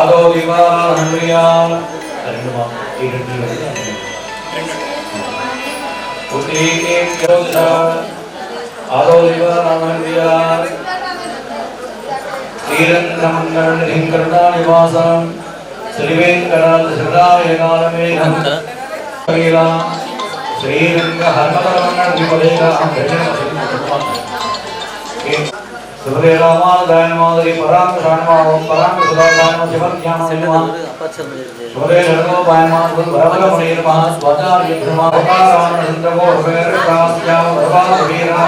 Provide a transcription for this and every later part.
आदो विवाहान्वियान पुत्री एक योजना आदो विवाहान्वियान श्रीरंगमंगल निंकरना निवासम श्रीवेंकटाद्रि श्रीराय कालमेघम कलीला श्रीरंग हरमतरमंगल विपदेगा सुभदे रामादाय नमोदरि परांग शान्मा ओम परांग सुदाय नमो शिवज्ञान नमः सुभदे नमो पायमान गुण भरभर मुनि नमः स्वाचार्य धर्मा भकाराम नंदगो वेर कास्या भगवान वीरा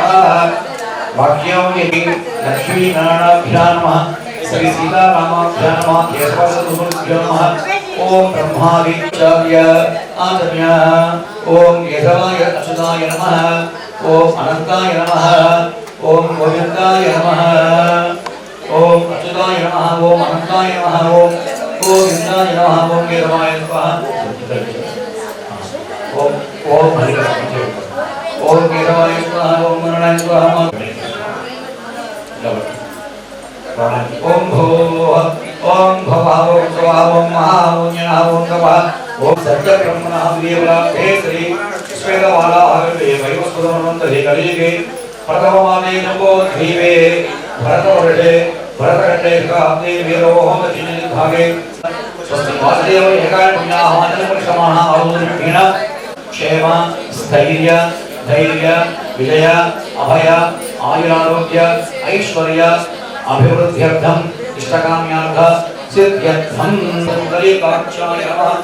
वाक्यं यदि लक्ष्मी नारायणाभ्यां नमः श्री सीता रामाभ्यां नमः केशव सुभद्भ्यो नमः ओम ब्रह्मादिचार्य आचार्य ओम केशवाय अच्युताय नमः ओम अनंताय नमः ओम गोविंदाय नमः ओम अच्युताय नमः ओम अनंताय नमः ओम गोविंदाय नमः ओम केशवाय स्वाहा ओम ओम हरिकृष्ण ओम केशवाय स्वाहा ओम नारायण स्वाहा ओम भवः ओम स्वाहा ओम महा ओम ज्ञान ओम तपः ओम सत्य ब्रह्मणः देवला हे श्री श्वेतवाला आगते वैवस्वतमन्वन्तरे कलियुगे प्रथममाने नमो धीवे भरतवर्षे भरतखण्डे काब्दे वीरोऽहं दक्षिणे भागे स्वस्ति वासुदेव एकाय पुण्याहवाचनपरिसमाः अवधूतेन क्षेम स्थैर्य धैर्य विजय अभय आयुरारोग्य ऐश्वर्य अभिवृद्ध्यर्थम इष्टकाम्यार्थ सिद्ध्यर्थम कलिकाक्षाय नमः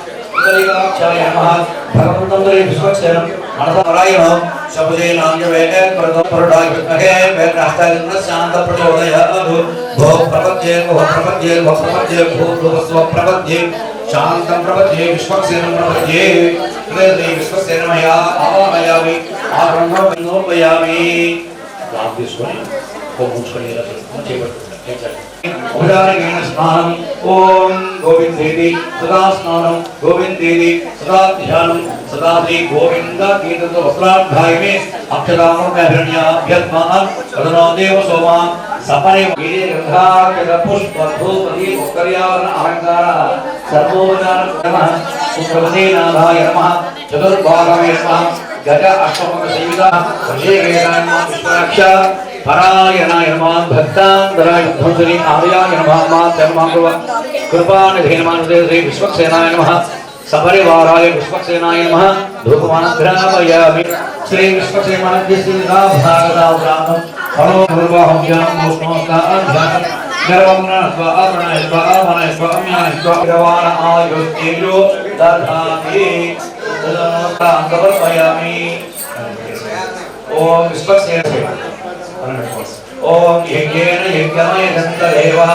कलिकाक्षाय नमः भगवन्तरे विश्वक्सेनं मनसमरायणो सबुजे नाम वेद प्रदो परडाय कहे वेद रास्तायन शांत प्रचोदय अधु भो प्रपद्ये भो स्व प्रपद्ये शांतं प्रपद्ये विश्वक्सेनं प्रपद्ये हृदय विश्वक्सेन मया आवामयामि आब्रह्म विनोपयामि लाभेश्वरी को मुझे उदाहरण स्नानम ओम गोविंदेति सदा स्नानम गोविंदेति सदा ध्यानम सदा श्री गोविंद कीर्तन वस्त्राध्याय में अक्षरामो में हिरण्याभ्यत्मान करुणा देव सोमा सपने वीरे गंधा पुष्प धूप दीप कर्यावरण अलंकार सर्वोपचार नमः सुप्रभते नाथाय नमः चतुर्भागमे नमः गज अष्टमुख सेविता वशेकेताय नमः विश्वाक्षा परायणाय नमः भक्तांतराय ध्वंसरि आर्याय नमः मातर्माकुव कृपानिधे नमः श्री विश्वक्सेनाय नमः सपरिवाराय विश्वक्सेनाय नमः धूपमानग्रामयामि श्री विश्वक्सेनाद्यस्यैका भागदावरामं फलो गुरुवाहं ज्ञानं मोक्षमोक्ता अध्यात्मं गर्वमनस्वा अपरणायस्वा अमनायस्वा अम्यायस्वा भगवान आयुस्तेजो दधाति तदनुतांगवर्पयामि ओम विश्वक्सेनाय ओम यज्ञेन यज्ञमय दन्तदेवा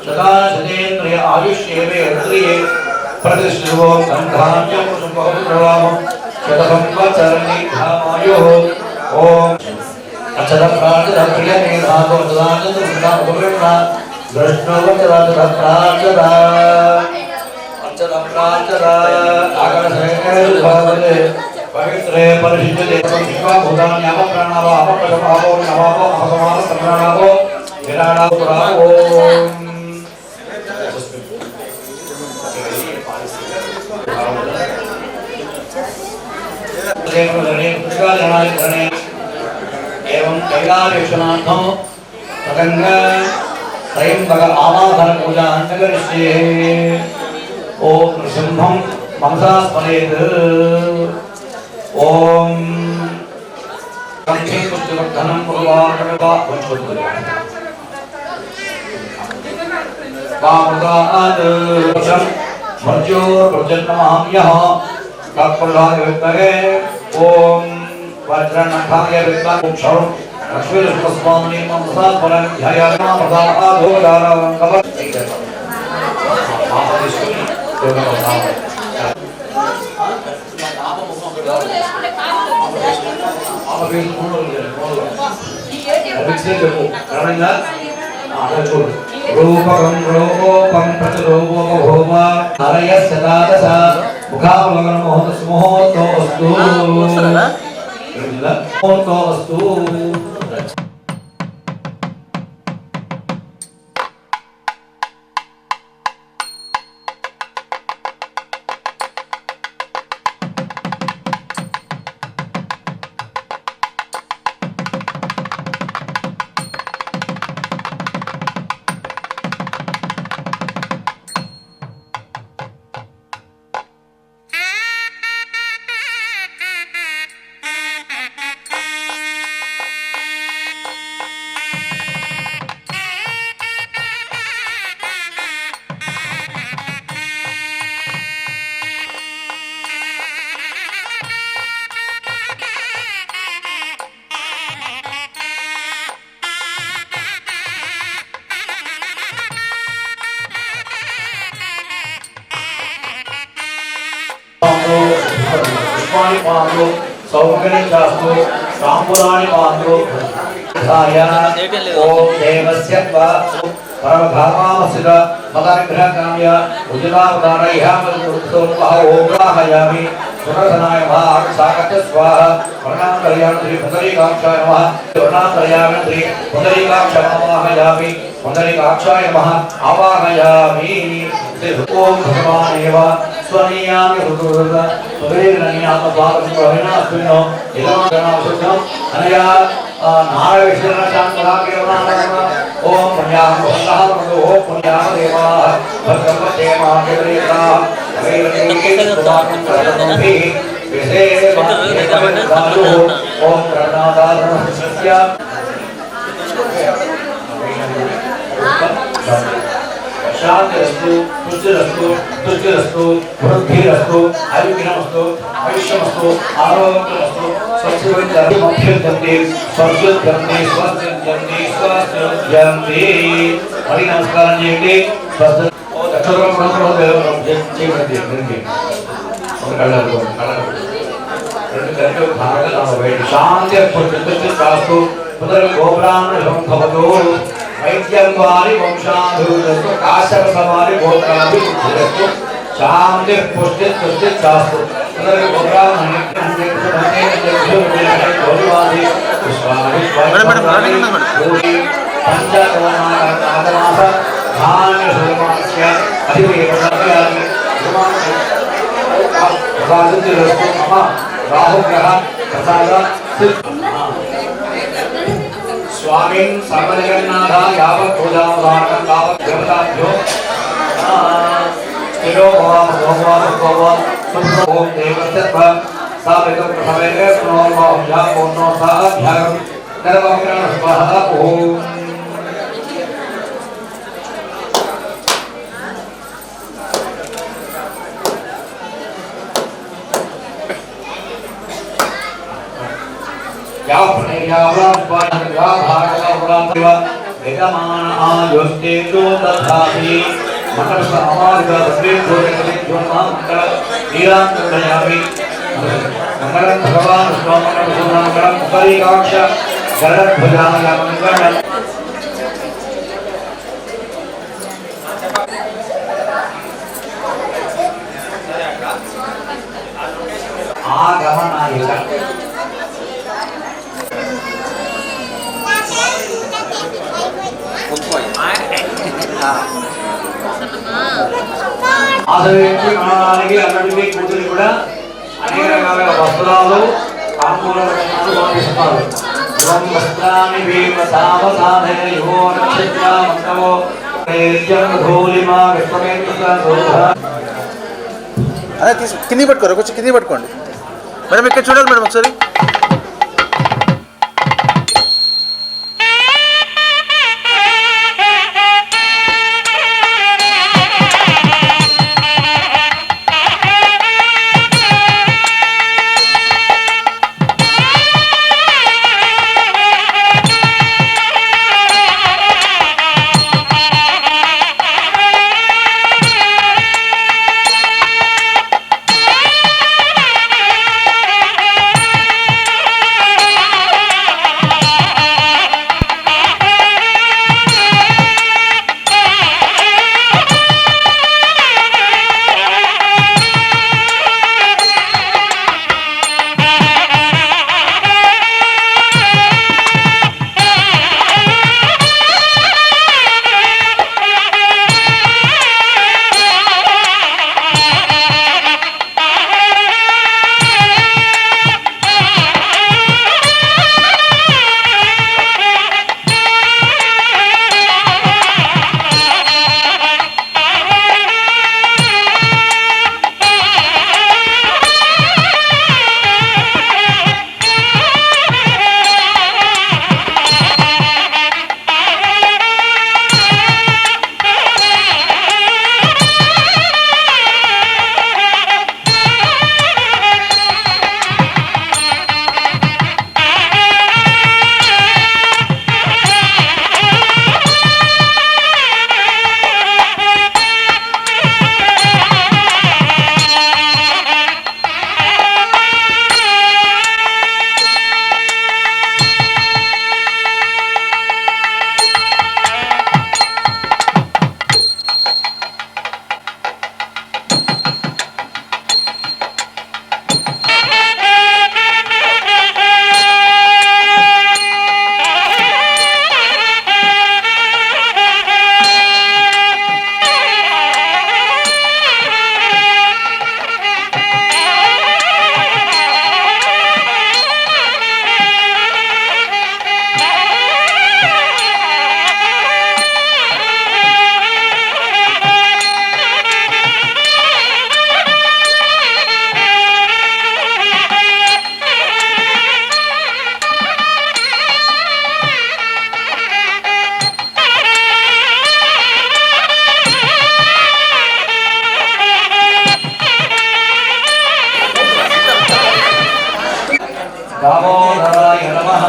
सदा सदेन्द्रिय आयुष्येवे इंद्रिये प्रतिष्ठितो गन्धान्यं सुबहुप्रभावं शतसंवत्सरं धामायुः ओम अचदप्राचदप्रियमे धातो सदानन्दसुधामुपगृह्णा दृष्टोवचदप्राचदा अचदप्राचदा आगमसमेतभवते पवित्रे परिशुद्धे विश्वभूतानि अपप्राणावो अपप्रभावो नवावो अपसमानो सम्प्राणावो विराडावो पुरावो एवं कैलासनाथो तदंग त्रयंबक आवाहन पूजा अंतकरिष्ये ओम नृसिंहं मनसा स्मरेत् ओम कंठे पुष्टिवर्धनं कुर्वाणवा वंशोत्तरे पामुदाद मर्त्यो प्रजन्महाम्यः तत्प्रदाय विद्महे ओम वज्रनखाय विद्महे ओम शरणं लक्ष्मीस्वामिनी मनसा स्मरन् ध्यायामः प्रदादोदारं कवच रूपकं रूपं प्रतिरूपो हरयस्य दादस मुखावलगन मोहतस्मोहतोस्तु मोहतोस्तु పుష్పాన్ని పాండు సౌకర్యం చేస్తూ తాంబూలాన్ని పాండు ఓం దేవస్య పరమధామావసిత మదనిగ్రహకామ్య ఉజితావతారయామి సురసనాయ సాగత స్వాహ వర్ణాంతర్యామి శ్రీ పుండరీకాక్షాయ నమః వర్ణాంతర్యామి శ్రీ పుండరీకాక్షమావాహయామి పుండరీకాక్షాయ నమః ఆవాహయామి ఓం భగవానేవ స్వనీయామి హృదయ సువేదనీయాత్మస్వాగతం ఇదం అనయా నారాయణ ఓం పుణ్యాం ఓం పుణ్యామ దేవాః భద్రపతే మాకేరేతాః ఓం ప్రణాదాసస్య శాంతిరస్తు పుష్టిరస్తు తుష్టిరస్తు వృద్ధిరస్తు ఆయుర్నమస్తు ఆయుష్యమస్తు ఆరోగ్యమస్తు స్వస్తి స్వర్గంతి స్వస్తి స్వస్తి మరి నమస్కారం చేయండి శాంతి శాస్తు గోబ్రాహ్మణో వైద్యం వారి వంశాధురస్తు కాశ్యప సవారి గోత్రాభివృద్ధిరస్తు శాంతి పుష్టి తుష్టి శాస్తు రాహుగ్రహ ప్రసాద स्वामी सर्वजगन्नाथ यावत् पूजावधारणं तावत् देवताभ्यो स्थिरो भगवान् भगवान् ओम देवस्य सावेदं प्रथमेन प्रणोर्वाहं या पूर्णो साध्यायं सर्वं स्वाहा ओम या प्रणेयावरांस्वाहा भारतवरांस्वा वेदमान आयुस्ते जो तथापि मंगल समाधिक बद्रीभूते जोन्मा मंगल नीलांतरयामि मंगल भगवान स्वामी मंगल मुखरीकाक्ष गरुडध्वजाय मंगल आगमनाय ఆదరించి మనడానికి అన్నిటికీ కూతురు కూడా అనేక రకాల వస్త్రాలు తాంబూలాలు పంపిస్తున్నారు ఓం వస్త్రాన్ని వీమసావసానే యో నక్షత్రమంతమో తేజం ధూళిమా విశ్వమేంద్ర అదే కింది పట్టుకోరు కొంచెం కింది పట్టుకోండి మేడం ఇక్కడ చూడాలి మేడం ఒకసారి दामोदराय नमः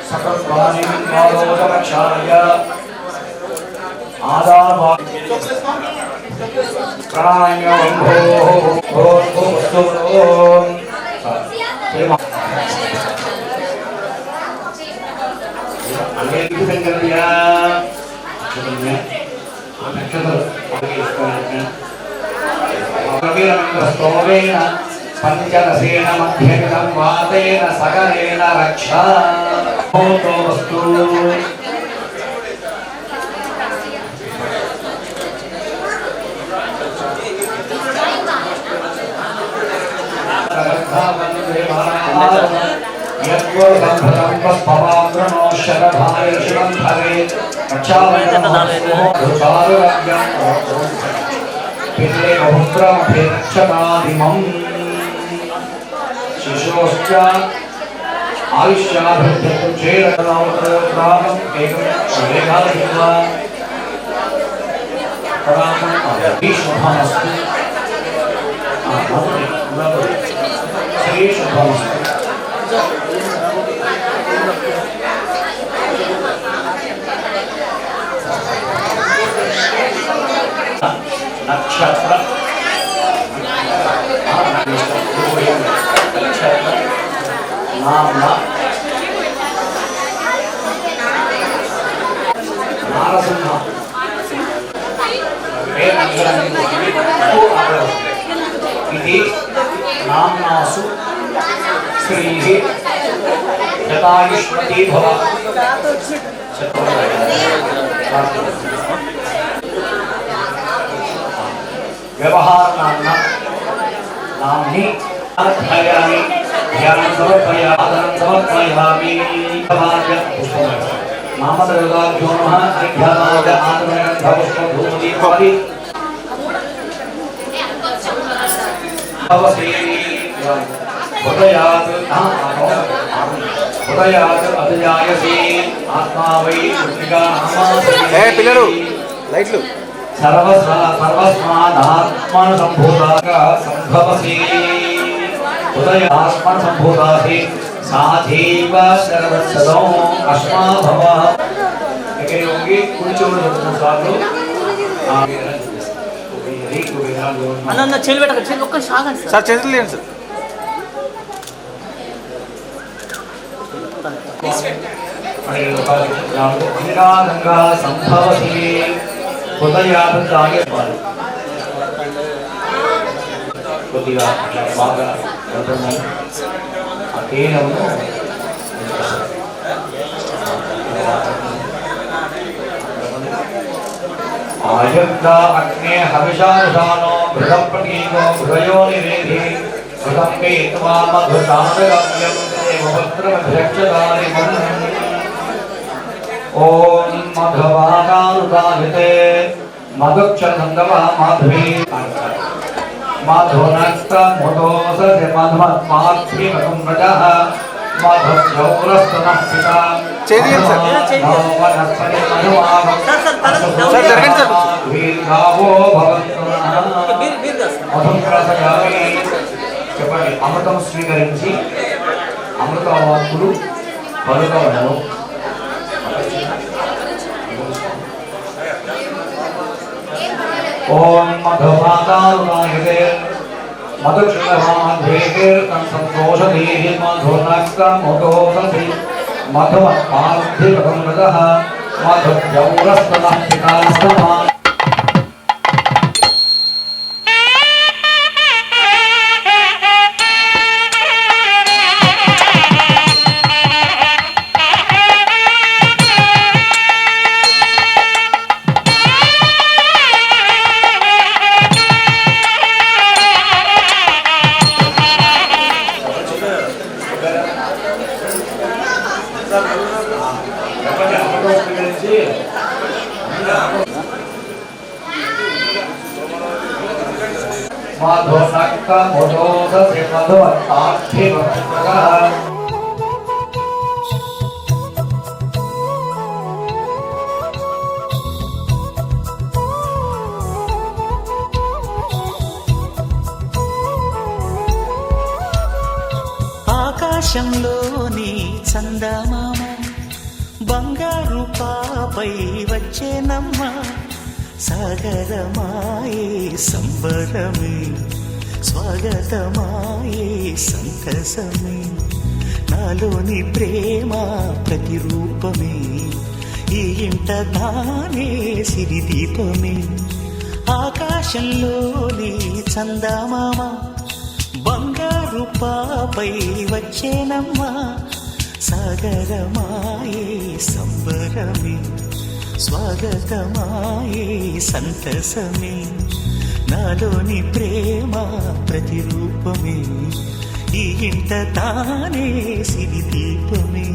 सकलप्राणिं कालोकरक्षाय आदानवा प्राणायामं भूर्भुवस्सुः संकल्प्य स्तोमेन पंचरसेन मध्यमिदं वातेन सकलेन रक्षा वस्तु शिशोश्च नक्षत्र नाम नारसिंह इति नाम्नासु श्रीः शतायुष्मती भव व्यवहार नाम्ना नाम्नि अध्यायामि ध्यानं समर्पयामि नामदेवताभ्यो नमः अध्यात्माय आत्मनिर्भरपुष्पधूमदीपादि हृदयात् अभिजायसे आत्मा वै पुत्रिका पिల్లలు లైట్లు सर्वस्मादात्मसम्भूताः सम्भवसि हृदयात्मसम्भूतासि साधीव सर्वसदो अस्मा भव ఇక్కడ ఉంగి కూర్చోని సార్లు అన్న చెల్లి పెట్టక చెల్లి ఒక్క షాగండి సార్ చేతులు లేండి సార్ అంగారంగా సంభవసి హృదయాలు తాగేవారు కొద్దిగా బాగా ఆ తేనెను आयुक्त अग्ने हविषानुषानो बृहप्रतीको बृहयो निवेधि कृतं पेत्वा मधुतामगम्यं देवपुत्रमभिरक्षतारिमम् ॐ मधुवाकानुदाहिते मधुक्षरसङ्गमा माधवी माधुनक्तमुदोसति मधुमत्माद्भिमकुम्भजः माधव्यौरस्तनः पिता చేయండి సార్ జరగండి సార్ చెప్పండి అమృతం స్వీకరించి అమృతవాక్కులు పలుకవలను ఓం మధుమాతారుణాయుతే మధుక్షరమాధ్వేకం సంతోషధీహి మధునక్తముదోసతి मधुमत्पार्थिवगम्रजः मधुव्यौरस्तनः पितास्तमा मधुनक्तमुदोसति मधुमत्पार्थिवगम्रजः ఆకాశంలోని చందమామ బంగారు పాపై వచ్చేనమ్మ సాగరమాయే సంబరమే స్వాగతమాయే సంతసమే నాలోని ప్రేమ ప్రతిరూపమే ఈ ఇంట తానే సిరిదీపమే ఆకాశంలోని చందమామ బంగారు పాపై వచ్చేనమ్మా సాగరమాయే సంబరమే స్వాగతమాయే సంతసమే నాలోని ప్రేమ ప్రతిరూపమే ఈ ఇంట తానే సిరిదీపమే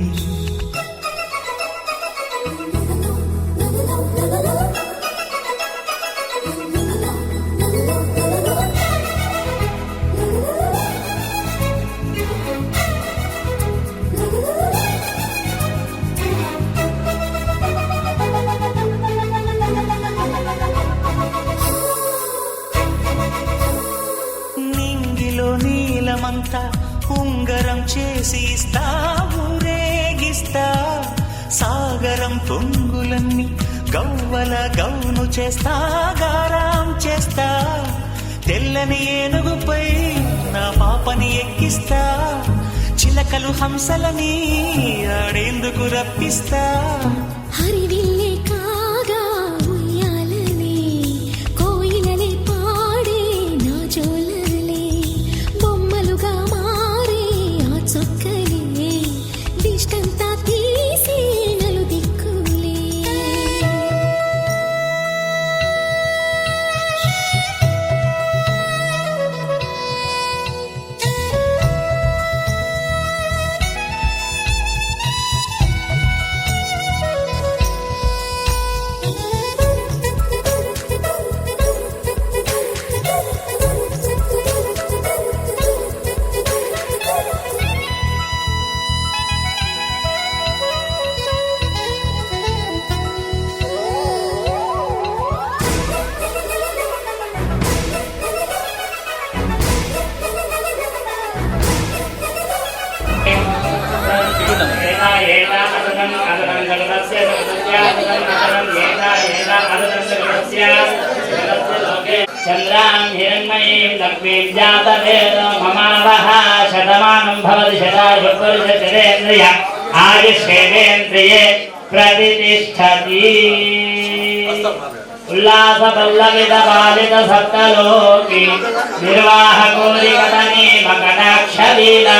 నీలమంతా ఉంగరం చేసి ఇస్తా ఊరేగిస్తా సాగరం పొంగులన్నీ గవ్వల గౌను చేస్తా గారాం చేస్తా తెల్లని ఏనుగుపై నా పాపని ఎక్కిస్తా చిలకలు హంసలని ఆడేందుకు రప్పిస్తా హరివిల్లే కాగా ఉయ్యాలనే కోయిలనే పాడే నా జోలలే బొమ్మలుగా మారే ఆ చొక్కలే దిష్టంతా తీసి నలు దిక్కులే चंद्रां हिरण्मयीं लक्ष्मीं जातवेदो ममावः शतमानं भवति शतायुः पुरुषशतेन्द्रिय आयुष्येवेन्द्रिये प्रतिष्ठति उल्लासपल्लवितपालित सप्तलोकी निर्वाहकोरिकतनी मकटाक्षलीला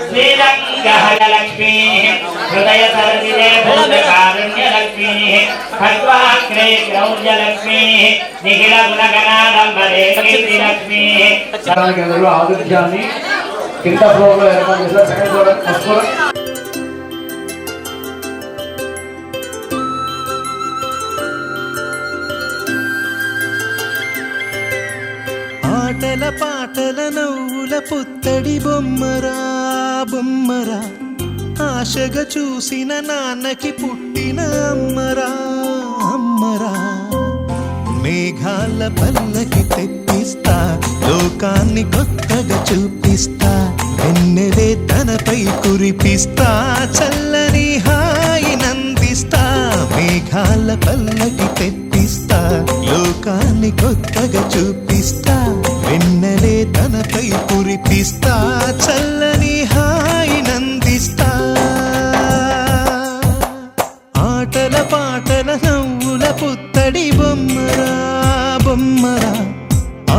श्रीरङ्गहरलक्ष्मीः हृदयसरसिजे भूतकारुण्यलक्ष्मीः खट्वाग्रे क्रौर्यलक्ष्मीः निखिलगुणगणाडम्बरे कीर्तिलक्ष्मीः కేంద్రంలో ఆతిథ్యాన్ని కింద ఫ్లోర్లో ఏర్పాటు చేసిన సెకండ్ ఫ్లోర్ ఫస్ట్ ఫ్లోర్ ఆటల పాటల నవ్వుల పుత్తడి బొమ్మరా బొమ్మరా ఆశగా చూసిన నాన్నకి పుట్టిన అమ్మరా అమ్మరా మేఘాల పల్లకి తెప్పిస్తా లోకాన్ని కొత్తగా చూపిస్తా వెన్నెలే తనపై కురిపిస్తా చల్లని హాయి నందిస్తా మేఘాల పల్లకి తెప్పిస్తా లోకాన్ని కొత్తగా చూపిస్తా వెన్నెలే తనపై కురిపిస్తా చల్లని హాయి నందిస్తా ఆటల పాటల నవ్వుల పుత్తడి బొమ్మరా బొమ్మరా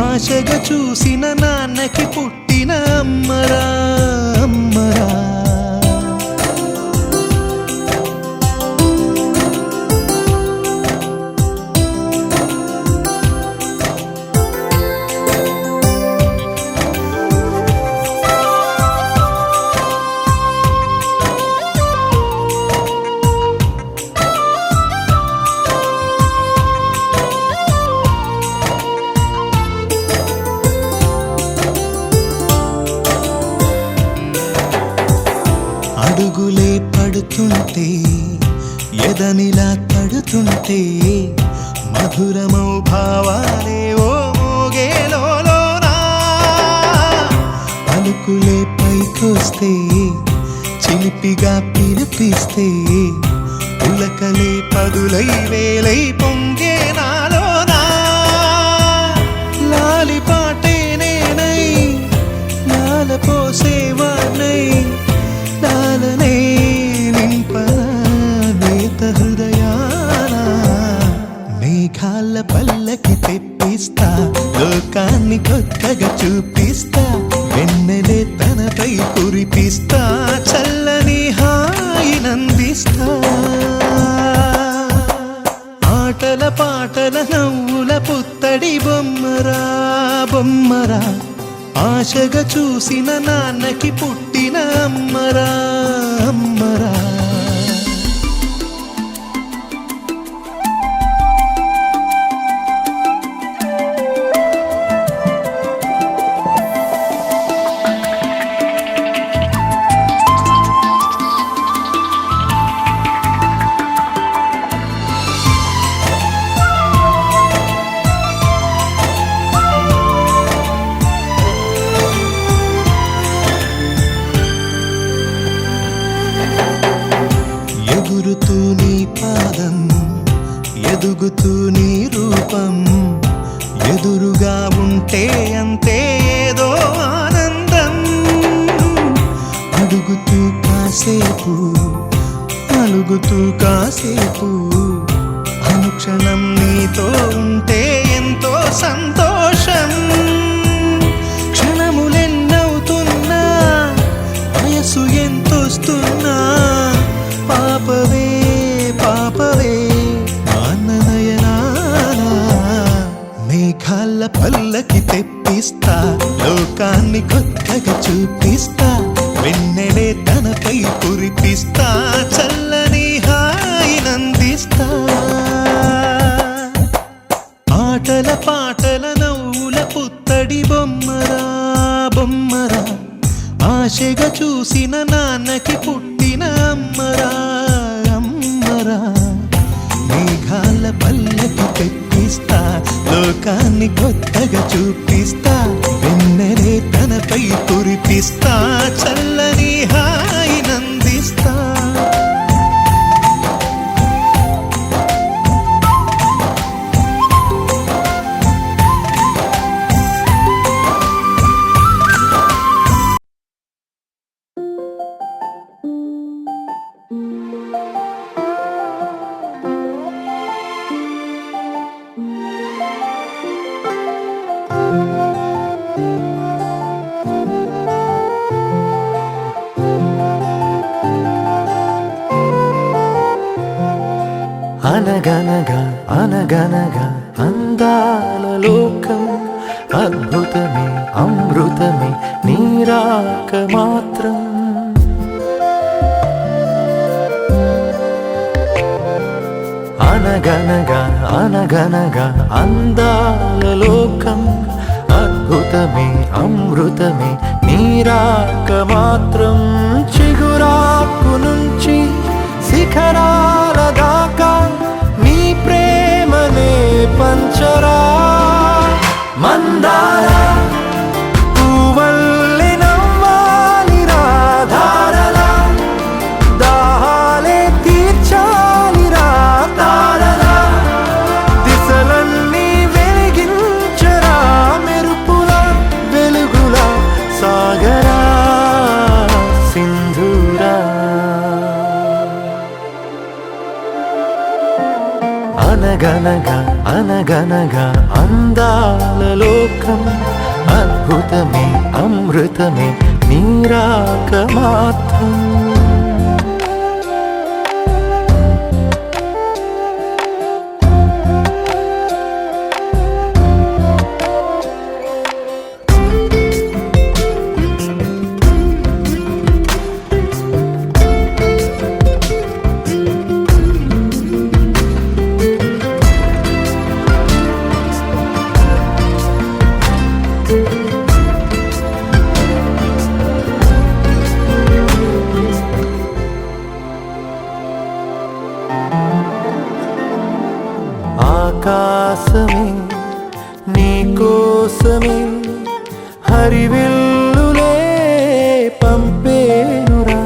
ఆశగా చూసిన నాన్నకి పుట్టిన అమ్మరా అమ్మరా అడుగులే పడుతుంటే ఎదనిలా తడుతుంటే మధురమౌ భావాలే ఓ మోగేలోనా పలుకులే పైకొస్తే చిలిపిగా పిలిపిస్తే ఉలకలే పదులై వేలై పొంగే నాలోనా లాలి పాటే నేనై లాల పోసేవాణ్ణై లాలనే నింపనా నేత హృదయాన మేఘాల పల్లకి తెప్పిస్తా లోకాన్ని కొత్తగా చూపిస్తా వెన్నెలే తనపై కురిపిస్తా చల్లని హాయినందిస్తా ఆటల పాటల నవ్వుల పుత్తడి బొమ్మరా బొమ్మరా ఆశగా చూసిన నాన్నకి పుట్టిన అమ్మరా అమ్మరా ఎగురుతూ నీ పాదం ఎదుగుతూ నీ రూపం ఎదురుగా ఉంటే అంతే ఏదో ఆనందం అడుగుతూ కాసేపు అలుగుతూ కాసేపు అనుక్షణం నీతో ఉంటే ఎంతో సంతోషం క్షణములెన్నవుతున్నా వయసు ఎంతొస్తున్నా పాపవే పాపవే నాన్ననయనానా మేఘాల పల్లకి తెప్పిస్తా లోకాన్ని కొత్తగా చూపిస్తా వెన్నెలే తనపై కురిపిస్తా చల్లని హాయినందిస్తా ఆటల పాటల నవ్వుల పుత్తడి బొమ్మరా బొమ్మరా ఆశగా చూసిన నాన్నకి పుట్టిన అమ్మరా అమ్మరా మేఘాల పల్లకి తెప్పిస్తా లోకాన్ని కొత్తగా చూపిస్తా వెన్నెలే తనపై కురిపిస్తా చల్లని హాయినందిస్తా అనగనగా అనగనగా అందాల లోకం అద్భుతమే అమృతమే నీరాక మాత్రం అనగనగా అనగనగా అందాల లోకం అద్భుతమే అమృతమే నీరాక మాత్రం చిగురాకు నుంచి శిఖరాల దాకా నీ ప్రేమనే పంచరా మందార పువ్వల్లె నవ్వాలి రాధారలా దాహాలే తీర్చాలి రా తారలా దిశలన్నీ వెలిగించరా మెరుపులా వెలుగులా సాగరా సింధూరా అనగనగా అనగనగా అందాల లోకం అద్భుతమే అమృతమే నీరాక మాత్రం ఆకాశమే నీకోసమే హరివిల్లులే పంపేనురా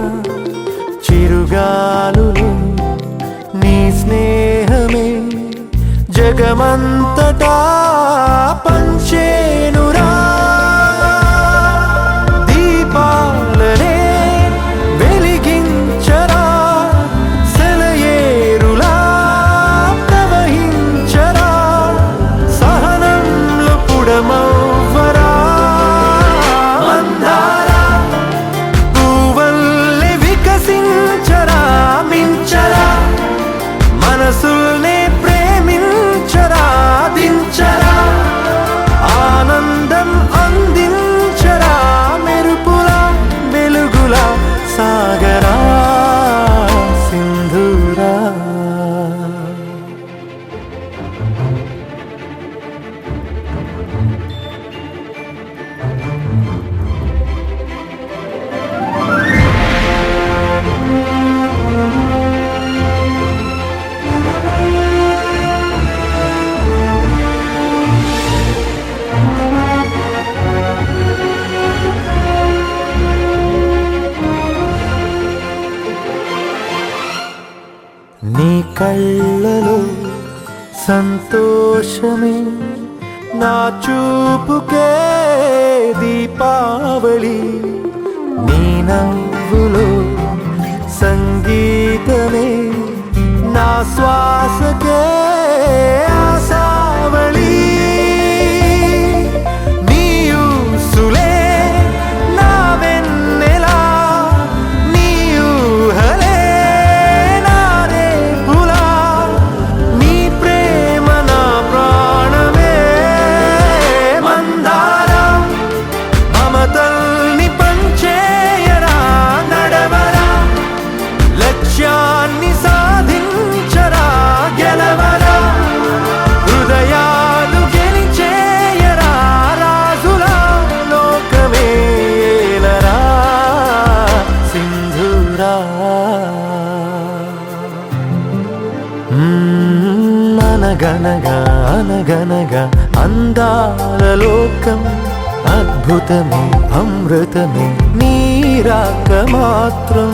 కళ్ళలో సంతోషమే నా చూపుకే దీపావళి నీ నవ్వులో సంగీతమే నా శ్వాసకే ఆశావళి నీ ఊసులే నా వెన్నెలా నీ ఊహలే నా రేపులా నీ ప్రేమ నా ప్రాణమే మందారా మమతల్ని పంచేయరా నడవరా లక్ష్యాన్ని సాధించరా గెలవరా హృదయాలు గెలిచేయరా రాజులా లోకమేలరా సింధూరా అనగనగా అనగనగా అందాల లోకం అద్భుతమే అమృతమే నీరాక మాత్రం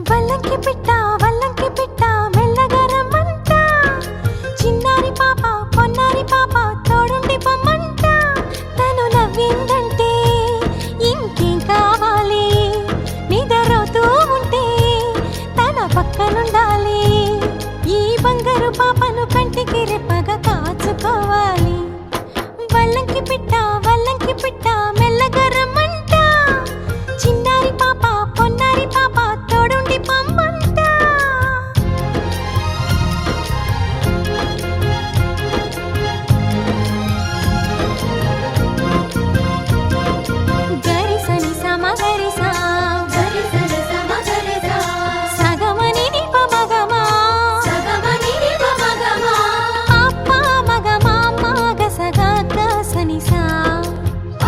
వల్లంకి పిట్ట మెల్లగా రమ్మంట చిన్నారి పాప పొన్నారి పాప తోడుండి పొమ్మంట తను నవ్విందంటే ఇంకేం కావాలి నిద్రపోతూ ఉంటే తన పక్కనుండాలి ఈ బంగారు పాపను కంటికి రెప్పగా కాచుకోవాలి వల్లంకి పిట్ట మెల్లగా రమ్మంట చిన్నారి పాప పొన్నారి పాప తోడుండి పొమ్మంట గరిసని సమగరిసా గరిసని సమగరిసా సగమని నిప మగమా సగమని నిప మగమా అప్ప మగమా మగ సగ గసనిసా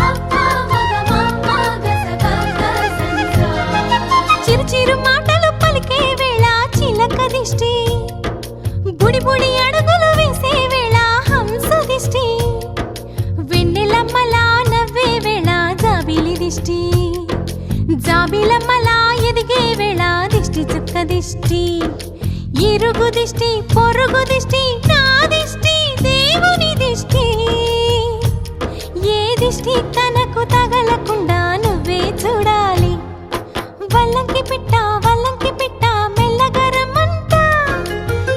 అప్ప మగమా మగ సగ గసనిసా చిరు చిరు మాటలు పలికే వేళ చిలక దిష్టి బుడి బుడి అడుగులు వేసే వేళ హంస దిష్టి వెన్నెలమ్మలా నవ్వే వేళ జాబిలి దిష్టి జాబిలమ్మలా ఎదిగే వేళ దిష్టి చుక్క దిష్టి ఇరుగు దిష్టి పొరుగు దిష్టి నా దిష్టి దేవుని దిష్టి ఏ దిష్టి తనకు తగలకుండా నువ్వే చూడాలి వల్లంకి పిట్ట మెల్లగా రమ్మంట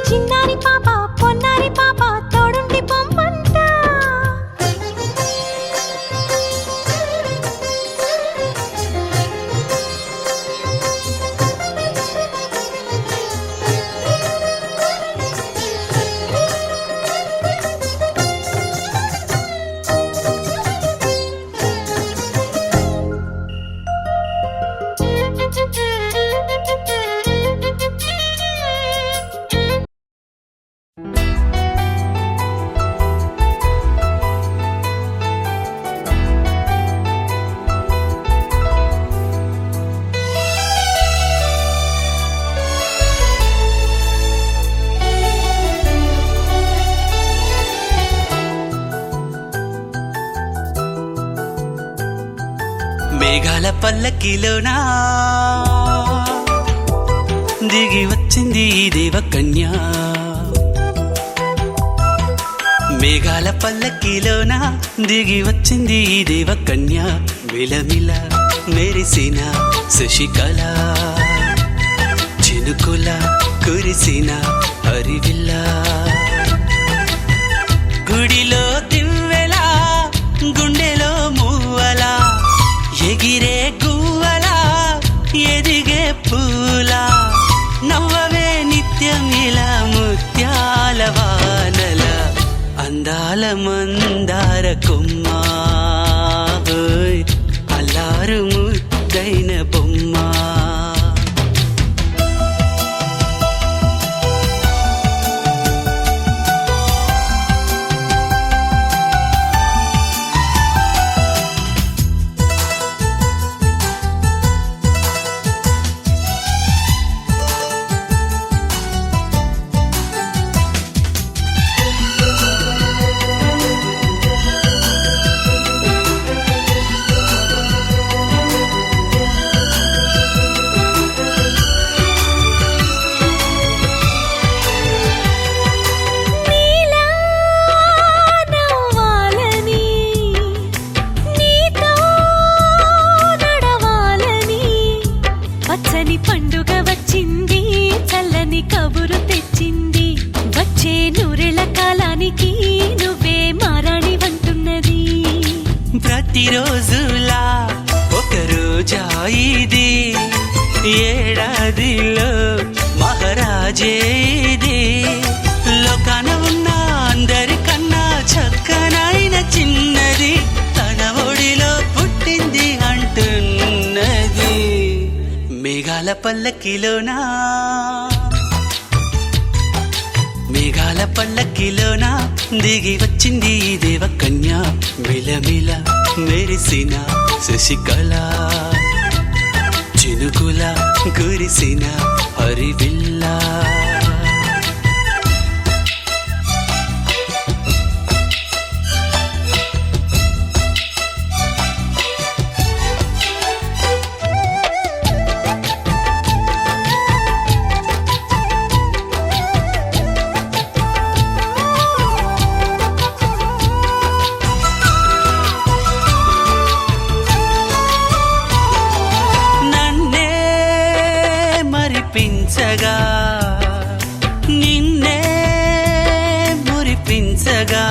చిన్నారి పాప పొన్నారి పాప తోడుండి పొమ్మంట మేఘాల పల్లకిలోనా దిగి వచ్చింది ఈ దేవకన్య మేఘాల పల్లకిలోన దిగి వచ్చింది ఈ దేవకన్య మిలమిల మెరిసిన శశికళ చినుకుల కురిసిన హరివిల్ల గుడిలో దివ్వెలా గుండెలో మూవలా ఎగిరే గువ్వలా ఎదిగే పూలా నవ్వవే నిత్యం ఇలా ముత్యాల వానల అందాల మందార కొమ్మ అల్లారు ముద్దైన బొమ్మ పుట్టినరోజులా ఒక రోజా ఇది, ఏడాదిలో మహారాజే ఇది. లోకాన ఉన్న అందరికన్నా చక్కనైన చిన్నది తన ఒడిలో పుట్టింది అంటున్నది. మేఘాల పల్లకిలోనా, మేఘాల పల్లకిలోన దిగి వచ్చింది ఈ దేవకన్య. మిలమిల మెరిసిన శశికళ, చినుకుల కురిసిన హరివిల్ల. మరిపించగా నిన్నే మురిపించగా,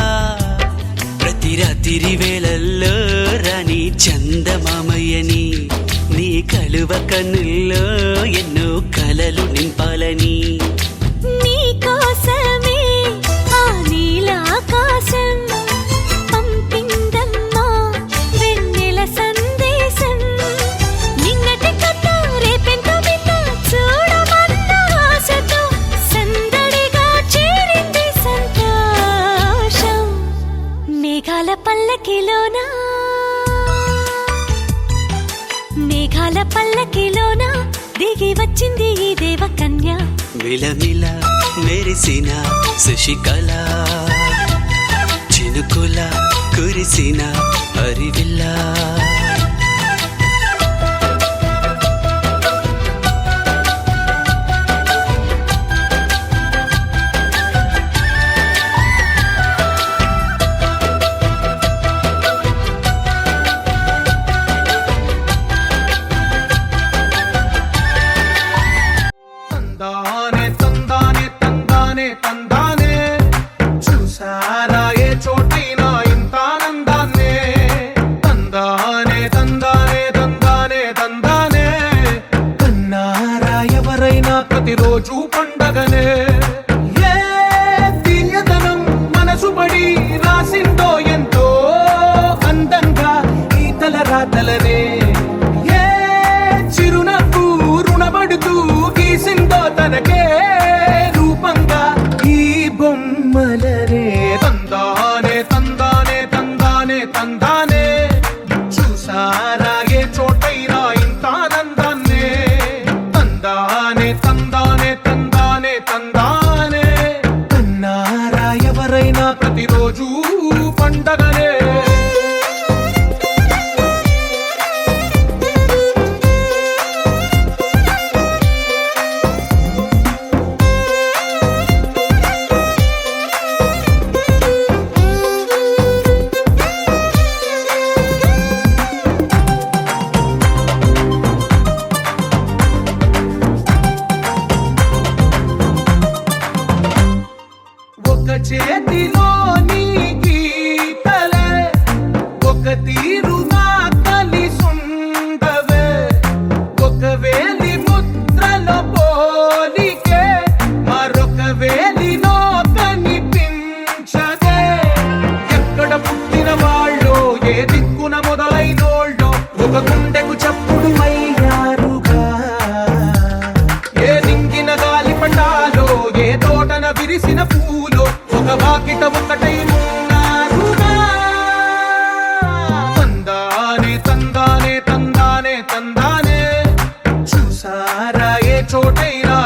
ప్రతి రాత్రి వేళల్లో రాణి చందమామయ్యని, నీ కలువ కన్నుల్లో ఎన్నో కలలు నింపాలని. నీ కోసమే ఆ నీలాకాశం పంపిందమ్మా వెన్నెల సందేశం. నిన్నటి కథ రేపెంత వింత చూడమన్న ఆశతో సందడిగా చేరింది సంతోషం. మేఘాల పల్లకిలోనా, మేఘాల పల్లకిలోన దిగి వచ్చింది ఈ దేవకన్య. మిలమిల మెరిసిన శశికళ, చినుకుల కురిసిన హరివిల్ల. తందానే తందానే తందానే తందానే, చూసారా ఏ చోటైనా ఇంత ఆనందాన్నే. తందానే తందానే తందానే తందానే, కన్నారా ఎవరైనా ప్రతిరోజు పండగనే. ఏ తీయదనం మనసు పడి రాసిందో ఎంతో అందంగా ఈ తలరాతలనే. ఏ చిరునవ్వు రుణపడుతూ గీసిందో తనకే రూపంగా ఈ బొమ్మలనే. తందానే తందానే తందానే తందానే, చూసారా ఏ చోటైనా ఇంత ఆనందాన్నే. తందానే తందానే తందానే తందానే, కన్నారా ఎవరైనా ప్రతిరోజు పండగనే. ఒక చేతిలో నీ గీతలే, ఒక తీరుగా కలిసుండవే. ఒక వేలి ముద్రలో పోలికే మరొక వేలిలో కనిపించదే. ఎక్కడ పుట్టిన వాళ్ళో ఏ దిక్కున మొదలైనోళ్ళో ఒక గుండెకు చప్పుడు అయ్యారుగా. ఏ నింగిన గాలి పండాలో ఏ తోటన విరిసిన పూలో ఒక వాకిట ఒకటై ఉన్నారుగా. తందానే తందానే తందానే తందానే, చూసారా ఏ చోటైనా